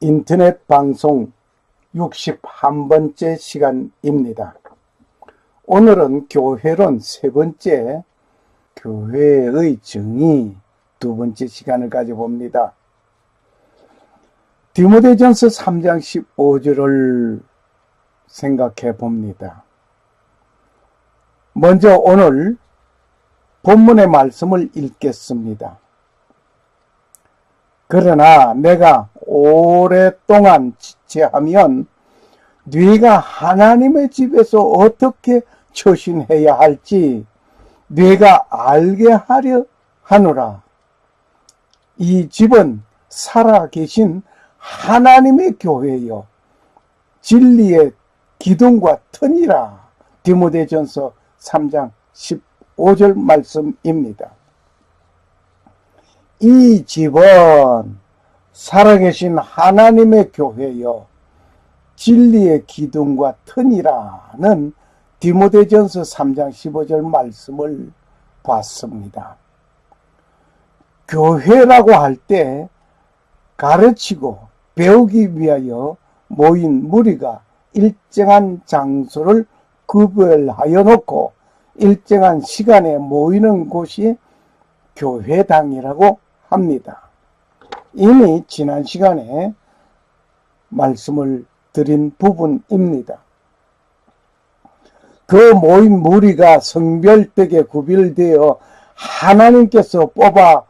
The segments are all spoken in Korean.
인터넷 방송 61번째 시간입니다. 오늘은 교회론 세 번째, 교회의 정의 두 번째 시간을 가져봅니다. 디모데전서 3장 15절을 생각해 봅니다. 먼저 오늘 본문의 말씀을 읽겠습니다. 그러나 내가 오랫동안 지체하면 네가 하나님의 집에서 어떻게 처신해야 할지 네가 알게 하려 하노라. 이 집은 살아계신 하나님의 교회요 진리의 기둥과 튼이라. 디모데전서 3장 15절 말씀입니다. 이 집은 살아계신 하나님의 교회요 진리의 기둥과 튼이라는 디모데전서 3장 15절 말씀을 봤습니다. 교회라고 할 때 가르치고 배우기 위하여 모인 무리가 일정한 장소를 구별하여 놓고 일정한 시간에 모이는 곳이 교회당이라고 합니다. 이미 지난 시간에 말씀을 드린 부분입니다. 그 모인 무리가 성별되게 구별되어 하나님께서 뽑아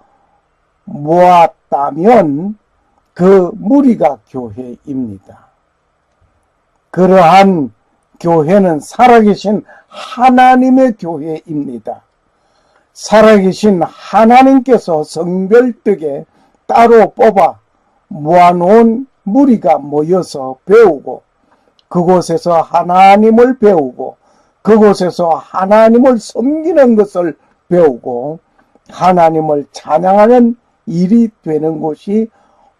모았다면 그 무리가 교회입니다. 그러한 교회는 살아계신 하나님의 교회입니다. 살아계신 하나님께서 성별되게 따로 뽑아 모아놓은 무리가 모여서 배우고 그곳에서 하나님을 배우고 그곳에서 하나님을 섬기는 것을 배우고 하나님을 찬양하는 일이 되는 곳이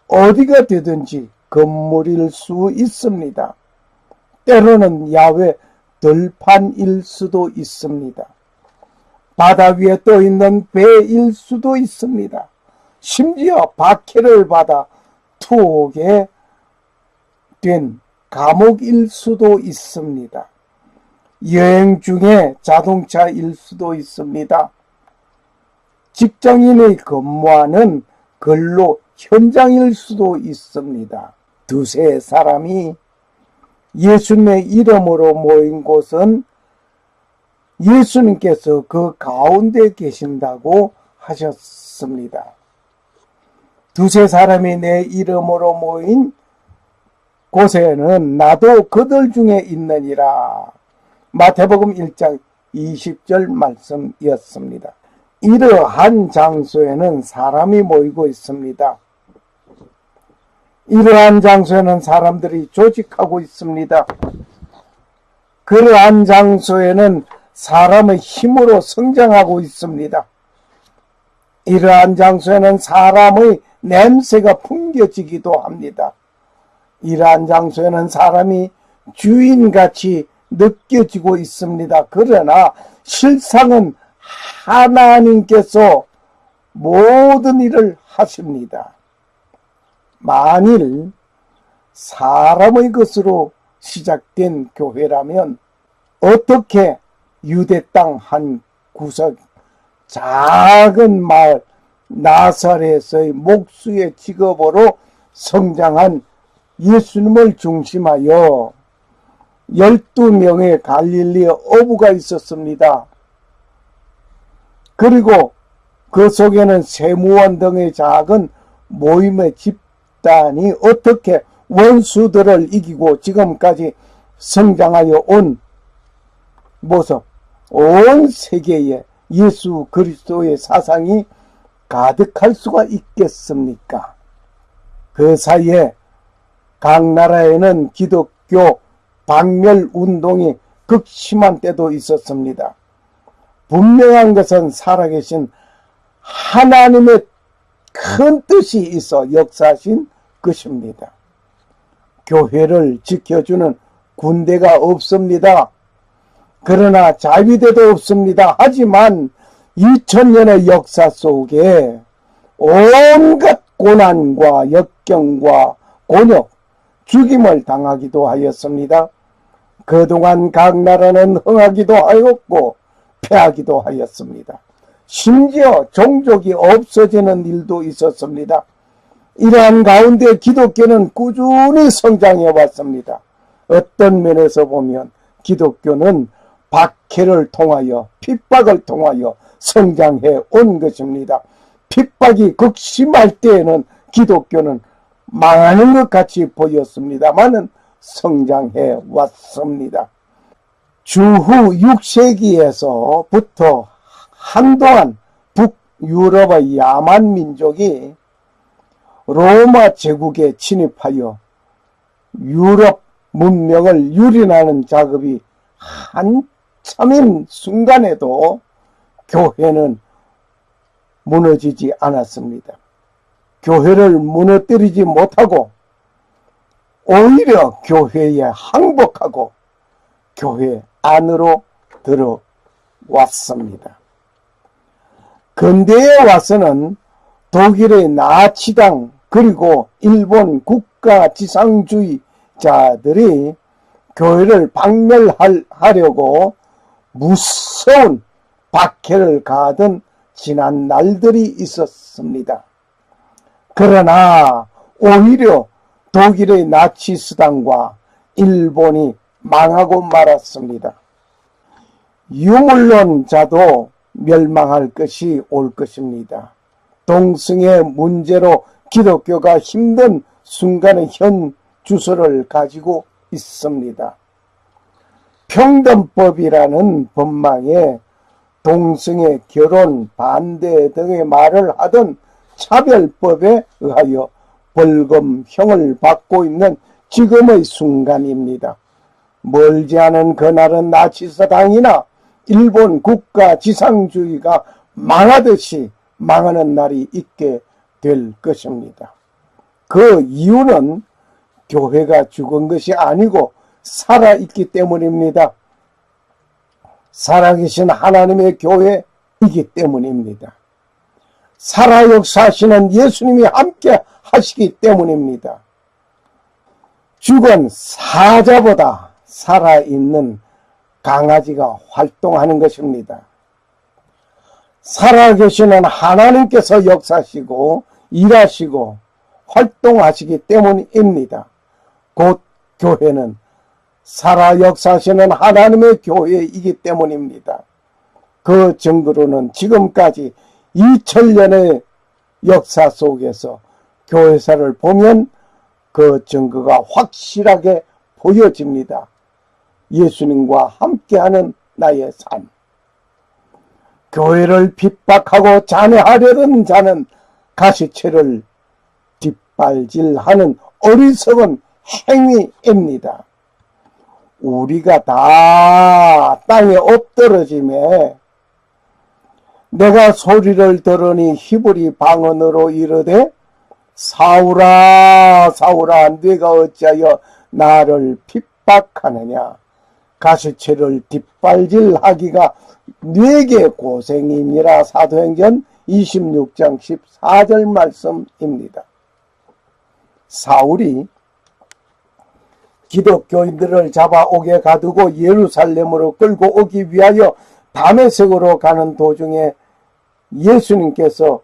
어디가 되든지 건물일 수 있습니다. 때로는 야외 들판일 수도 있습니다. 바다 위에 떠 있는 배일 수도 있습니다. 심지어 박해를 받아 투옥에 된 감옥일 수도 있습니다. 여행 중에 자동차일 수도 있습니다. 직장인이 근무하는 근로 현장일 수도 있습니다. 두세 사람이 예수님의 이름으로 모인 곳은 예수님께서 그 가운데 계신다고 하셨습니다. 두세 사람이 내 이름으로 모인 곳에는 나도 그들 중에 있느니라. 마태복음 1장 20절 말씀이었습니다. 이러한 장소에는 사람이 모이고 있습니다. 이러한 장소에는 사람들이 조직하고 있습니다. 그러한 장소에는 사람의 힘으로 성장하고 있습니다. 이러한 장소에는 사람의 냄새가 풍겨지기도 합니다. 이러한 장소에는 사람이 주인같이 느껴지고 있습니다. 그러나 실상은 하나님께서 모든 일을 하십니다. 만일 사람의 것으로 시작된 교회라면 어떻게 유대 땅 한 구석 작은 마을 나사렛의 목수의 직업으로 성장한 예수님을 중심하여 12명의 갈릴리 어부가 있었습니다. 그리고 그 속에는 세무원 등의 작은 모임의 집단이 어떻게 원수들을 이기고 지금까지 성장하여 온 모습, 온 세계에 예수 그리스도의 사상이 가득할 수가 있겠습니까? 그 사이에 각 나라에는 기독교 박멸 운동이 극심한 때도 있었습니다. 분명한 것은 살아계신 하나님의 큰 뜻이 있어 역사하신 것입니다. 교회를 지켜주는 군대가 없습니다. 그러나 자위대도 없습니다. 하지만 2000년의 역사 속에 온갖 고난과 역경과 곤욕, 죽임을 당하기도 하였습니다. 그동안 각 나라는 흥하기도 하였고 패하기도 하였습니다. 심지어 종족이 없어지는 일도 있었습니다. 이러한 가운데 기독교는 꾸준히 성장해 왔습니다. 어떤 면에서 보면 기독교는 박해를 통하여 핍박을 통하여 성장해 온 것입니다. 핍박이 극심할 때에는 기독교는 망하는 것 같이 보였습니다마는 성장해 왔습니다. 주후 6세기에서부터 한동안 북유럽의 야만 민족이 로마 제국에 침입하여 유럽 문명을 유린하는 작업이 한참인 순간에도 교회는 무너지지 않았습니다. 교회를 무너뜨리지 못하고 오히려 교회에 항복하고 교회 안으로 들어왔습니다. 근대에 와서는 독일의 나치당 그리고 일본 국가지상주의자들이 교회를 박멸하려고 무서운 박해를 가하던 지난 날들이 있었습니다. 그러나 오히려 독일의 나치수당과 일본이 망하고 말았습니다. 유물론자도 멸망할 것이 올 것입니다. 동성애 문제로 기독교가 힘든 순간의 현 주소를 가지고 있습니다. 평등법이라는 법망에 동성애 결혼 반대 등의 말을 하던 차별법에 의하여 벌금형을 받고 있는 지금의 순간입니다. 멀지 않은 그날은 나치사당이나 일본 국가지상주의가 망하듯이 망하는 날이 있게 될 것입니다. 그 이유는 교회가 죽은 것이 아니고 살아있기 때문입니다. 살아계신 하나님의 교회이기 때문입니다. 살아 역사하시는 예수님이 함께 하시기 때문입니다. 죽은 사자보다 살아있는 강아지가 활동하는 것입니다. 살아계시는 하나님께서 역사하시고 일하시고 활동하시기 때문입니다. 곧 교회는 살아 역사하시는 하나님의 교회이기 때문입니다. 그 증거로는 지금까지 2000년의 역사 속에서 교회사를 보면 그 증거가 확실하게 보여집니다. 예수님과 함께하는 나의 삶. 교회를 핍박하고 잔해하려는 자는 가시체를 뒷발질하는 어리석은 행위입니다. 우리가 다 땅에 엎드러짐에 내가 소리를 들으니 히브리 방언으로 이르되 사울아 사울아 네가 어찌하여 나를 핍박하느냐. 가시체를 뒷발질하기가 네게 고생이니라. 사도행전 26장 14절 말씀입니다. 사울이 기독교인들을 잡아오게 가두고 예루살렘으로 끌고 오기 위하여 다메섹으로 가는 도중에 예수님께서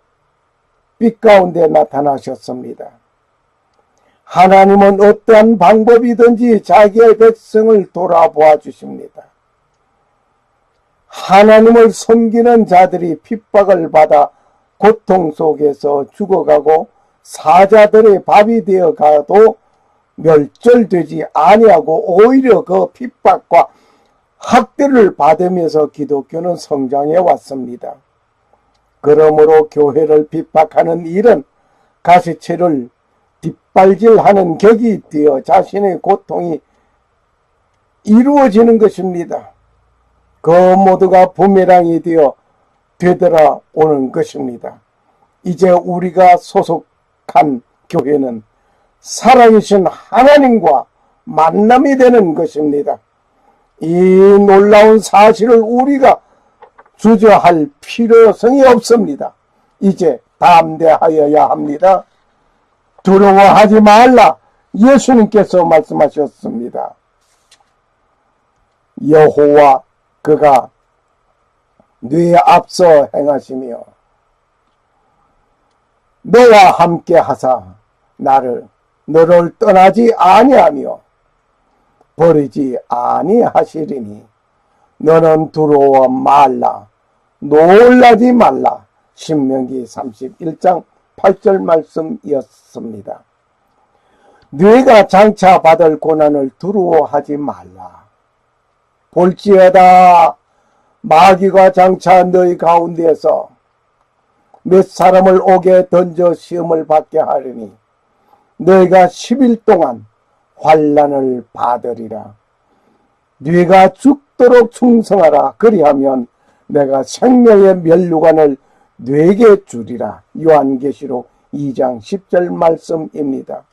빛 가운데 나타나셨습니다. 하나님은 어떠한 방법이든지 자기의 백성을 돌아보아 주십니다. 하나님을 섬기는 자들이 핍박을 받아 고통 속에서 죽어가고 사자들의 밥이 되어 가도 멸절되지 아니하고 오히려 그 핍박과 학대를 받으면서 기독교는 성장해 왔습니다. 그러므로 교회를 핍박하는 일은 가시체를 뒷발질하는 격이 되어 자신의 고통이 이루어지는 것입니다. 그 모두가 부메랑이 되어 되돌아오는 것입니다. 이제 우리가 소속한 교회는 살아계신 하나님과 만남이 되는 것입니다. 이 놀라운 사실을 우리가 주저할 필요성이 없습니다. 이제 담대하여야 합니다. 두려워하지 말라. 예수님께서 말씀하셨습니다. 여호와 그가 네 앞서 행하시며 너와 함께 하사 너를 떠나지 아니하며 버리지 아니하시리니 너는 두려워 말라 놀라지 말라. 신명기 31장 8절 말씀이었습니다. 네가 장차 받을 고난을 두려워하지 말라. 볼지어다 마귀가 장차 너희 가운데에서 몇 사람을 옥에 던져 시험을 받게 하리니 너희가 10일 동안 환난을 받으리라. 네가 죽도록 충성하라. 그리하면 내가 생명의 면류관을 네게 주리라. 요한계시록 2장 10절 말씀입니다.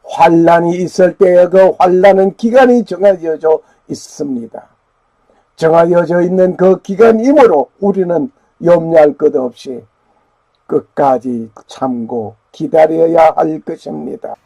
환난이 있을 때에 그 환난은 기간이 정해져 있습니다. 정해져 있는 그 기간이므로 우리는 염려할 것 없이 끝까지 참고 기다려야 할 것입니다.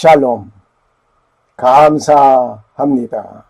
샬롬. 감사합니다.